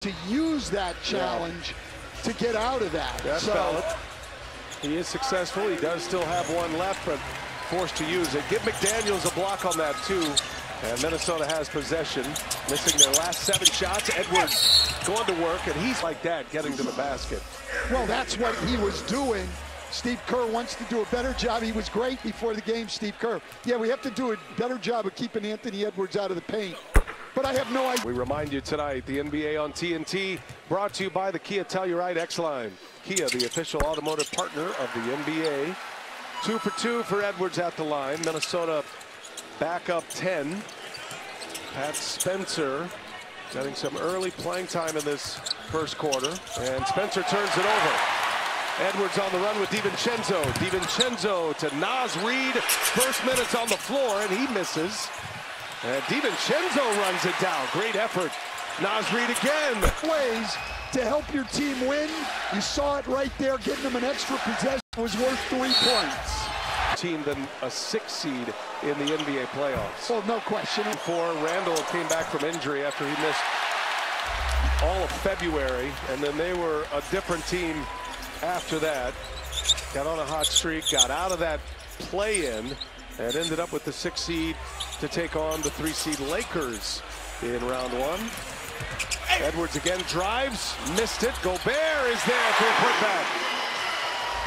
to use that challenge to get out of that. That's valid. He is successful. He does still have one left, but forced to use it. Give McDaniels a block on that too. And Minnesota has possession, missing their last 7 shots. Edwards going to work, and he's like that, getting to the basket. Well, that's what he was doing. Steve Kerr wants to do a better job. He was great before the game, Steve Kerr. Yeah, we have to do a better job of keeping Anthony Edwards out of the paint. But I have no idea. We remind you tonight, the NBA on TNT, brought to you by the Kia Telluride X-Line. Kia, the official automotive partner of the NBA. 2 for 2 for Edwards at the line. Minnesota back up 10. Pat Spencer getting some early playing time in this first quarter. And Spencer turns it over. Edwards on the run with DiVincenzo. DiVincenzo to Naz Reid. First minutes on the floor, and he misses. And DiVincenzo runs it down. Great effort. Naz Reid again. Ways to help your team win. You saw it right there. Getting them an extra possession was worth 3 points. Team than a 6 seed in the NBA playoffs. Well, no question. Before Randall came back from injury after he missed all of February, and then they were a different team after that. Got on a hot streak, got out of that play-in, and ended up with the 6 seed to take on the 3 seed Lakers in round 1. Edwards again drives, missed it. Gobert is there for a putback.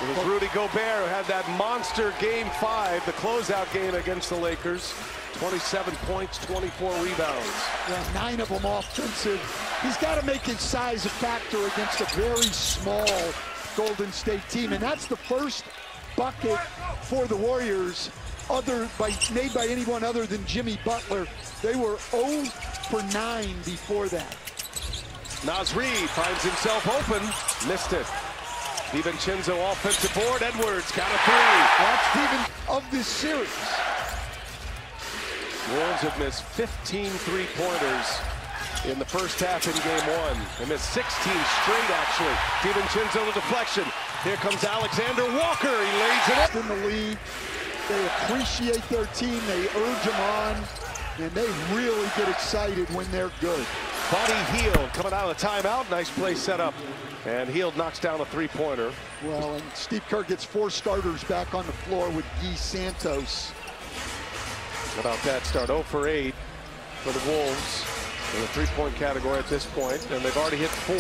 It was Rudy Gobert who had that monster game 5, the closeout game against the Lakers. 27 points, 24 rebounds. Yeah, 9 of them offensive. He's got to make his size a factor against a very small Golden State team, and that's the first bucket for the Warriors made by anyone other than Jimmy Butler. They were 0 for 9 before that. Naz Reid finds himself open, missed it. DiVincenzo offensive board. Edwards got a 3. That's Steven of this series. Wolves have missed 15 3-pointers in the first half in game 1. They missed 16 straight, actually. DiVincenzo the deflection. Here comes Alexander Walker. He lays it up. In the league, they appreciate their team. They urge them on, and they really get excited when they're good. Buddy Hield coming out of the timeout. Nice play set up. And Hield knocks down a 3-pointer. Well, and Steve Kerr gets 4 starters back on the floor with Guy Santos. How about that start? 0 for 8 for the Wolves in the 3-point category at this point, and they've already hit 4.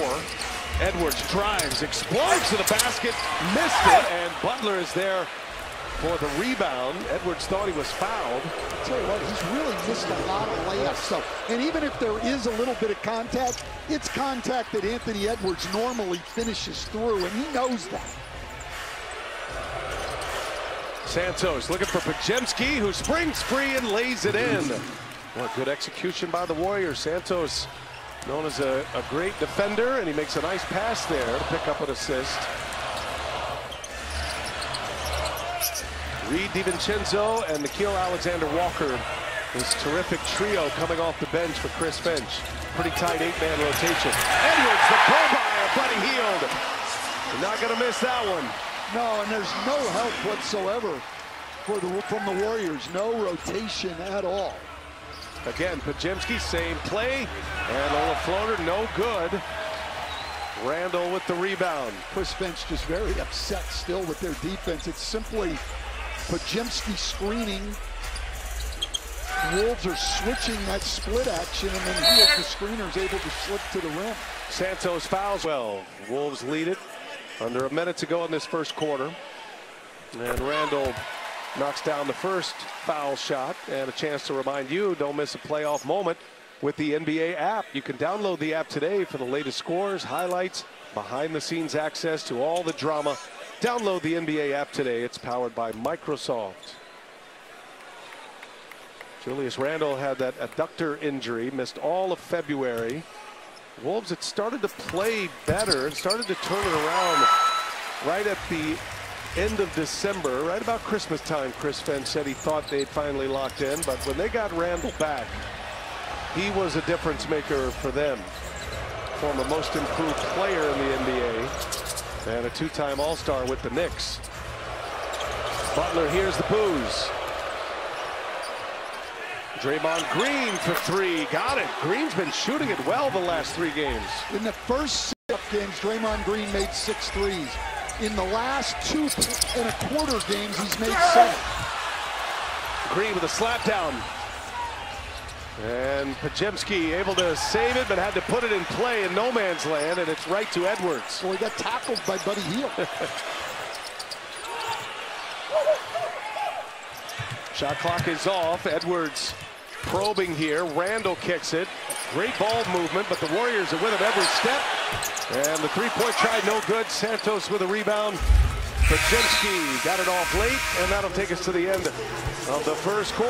Edwards drives, explodes to the basket, missed it, and Butler is there for the rebound. Edwards thought he was fouled. I'll tell you what, he's really missed a lot of layups. So, and even if there is a little bit of contact, it's contact that Anthony Edwards normally finishes through, and he knows that. Santos looking for Podziemski, who springs free and lays it in. What good execution by the Warriors. Santos, known as a great defender, and he makes a nice pass there to pick up an assist. Reid, DiVincenzo, and Nickeil Alexander-Walker. This terrific trio coming off the bench for Chris Finch. Pretty tight 8-man rotation. Edwards, the pull-by of Buddy Hield. You're not going to miss that one. No, and there's no help whatsoever from the Warriors. No rotation at all. Again, Podziemski, same play. And on a floater, no good. Randall with the rebound. Chris Finch just very upset still with their defense. It's simply Podziemski screening. Wolves are switching that split action, and then he, as the screener, is able to slip to the rim. Santos fouls well. Wolves lead it. Under a minute to go in this first quarter. And Randall knocks down the first foul shot, and a chance to remind you, don't miss a playoff moment with the NBA app. You can download the app today for the latest scores, highlights, behind-the-scenes access to all the drama. Download the NBA app today. It's powered by Microsoft. Julius Randle had that adductor injury, missed all of February. Wolves had started to play better and started to turn it around right at the end of December, right about Christmas time. Chris Finch said he thought they'd finally locked in, but when they got Randle back, he was a difference maker for them. Former most improved player in the NBA and a 2-time All-Star with the Knicks. Butler hears the boos. Draymond Green for three. Got it. Green's been shooting it well the last 3 games. In the first 6 games, Draymond Green made 6 threes. In the last 2.25 games, he's made 7. Green with a slap down. And Podziemski able to save it, but had to put it in play in no man's land, and it's right to Edwards. Well, he got tackled by Buddy Hield. Shot clock is off. Edwards probing here. Randall kicks it. Great ball movement, but the Warriors are with him every step. And the three-point try, no good. Santos with a rebound. Podziemski got it off late, and that'll take us to the end of the first quarter.